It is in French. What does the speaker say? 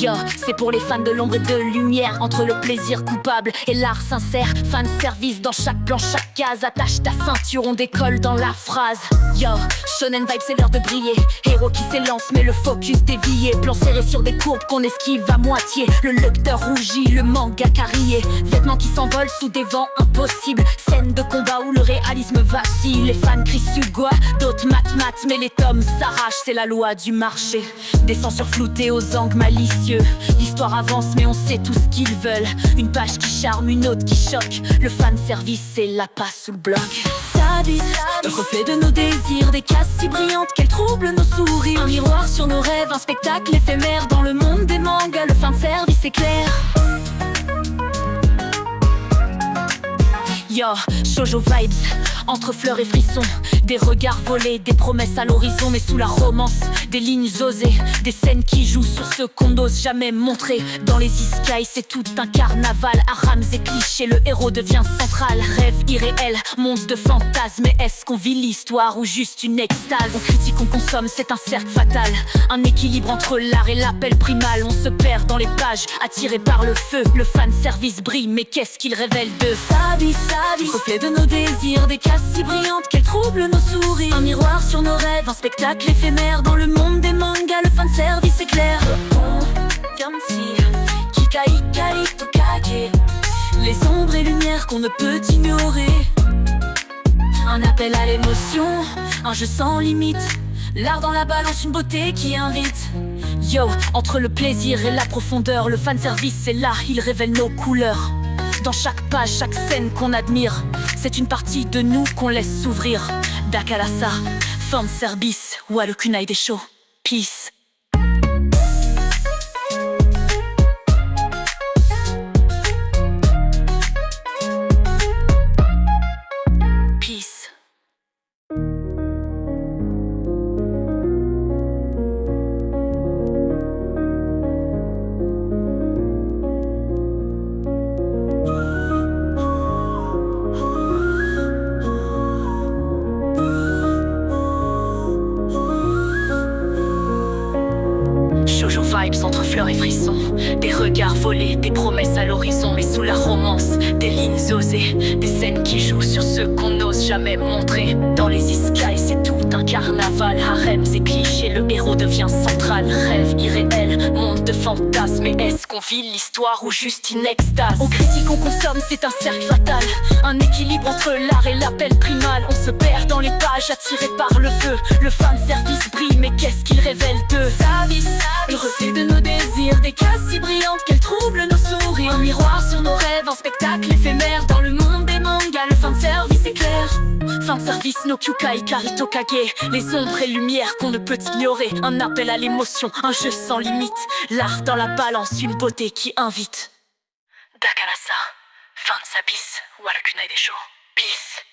Yo, c'est pour les fans de l'ombre et de lumière, entre le plaisir coupable et l'art sincère. Fan service dans chaque plan, chaque case. Attache ta ceinture, on décolle dans la phrase. Yo, shonen vibe, c'est l'heure de briller. Héros qui s'élance, mais le focus dévié. Plan serré sur des courbes qu'on esquive à moitié. Le lecteur rougit, le manga carillé. Vêtements qui s'envolent sous des vents impossibles. Scène de combat où le réalisme vacille. Les fans crient Sugoi, d'autres mat, mais les tomes s'arrachent, c'est la loi du marché. Des censures floutées aux angles malicieux. L'histoire avance mais on sait tout ce qu'ils veulent. Une page qui charme, une autre qui choque. Le fan service c'est la passe sous le bloc. Sabis, le reflet de nos désirs. Des cases si brillantes qu'elles troublent nos sourires. Un miroir sur nos rêves, un spectacle éphémère. Dans le monde des mangas, le fan service est clair. Yo, shoujo vibes, entre fleurs et frissons. Des regards volés, des promesses à l'horizon. Mais sous la romance, des lignes osées. Des scènes qui jouent sur ce qu'on n'ose jamais montrer. Dans les isekai, c'est tout un carnaval. Arams et clichés, le héros devient central. Rêve irréel, monde de fantasmes. Mais est-ce qu'on vit l'histoire ou juste une extase? On critique, on consomme, c'est un cercle fatal. Un équilibre entre l'art et l'appel primal. On se perd dans les pages, attiré par le feu. Le fan service brille, mais qu'est-ce qu'il révèle de Sabi, reflet de nos désirs. Des cases si brillantes qu'elles troublent nos sourires. Un miroir sur nos rêves, un spectacle éphémère. Dans le monde des mangas, le fan service est clair. Comme si Kikai Kai Tokage. Les ombres et lumières qu'on ne peut ignorer. Un appel à l'émotion, un jeu sans limite. L'art dans la balance, une beauté qui invite. Yo, entre le plaisir et la profondeur, le fan service c'est là, il révèle nos couleurs. Dans chaque page, chaque scène qu'on admire, c'est une partie de nous qu'on laisse s'ouvrir. Dakarasa, fan service, Waru Kunai Desho, peace. Peace. Shoujo vibes entre fleurs et frissons. Des regards volés, des promesses à l'horizon. Mais sous la romance, des lignes osées. Des scènes qui jouent sur ce qu'on n'ose jamais montrer. Dans les isekai, c'est tout un carnaval. Harems et clichés, le héros devient central. Rêve irréel, monde de fantasmes. Mais est-ce qu'on vit l'histoire ou juste une extase? On critique, on consomme, c'est un cercle fatal. Un équilibre entre l'art et l'appel primal. On se perd dans les pages, attiré par le feu. Le fan service brille, mais qu'est-ce qu'il révèle d'eux? Le reflet de nos désirs, des cases si brillantes qu'elles troublent nos sourires. Un miroir sur nos rêves, un spectacle éphémère. Dans le monde des mangas, le fan service est clair. Fan service no Kyukai Karito Kage. Les ombres et lumières qu'on ne peut ignorer. Un appel à l'émotion, un jeu sans limite. L'art dans la balance, une beauté qui invite. Dakarasa, fan service, Waru Kunai Desho, peace.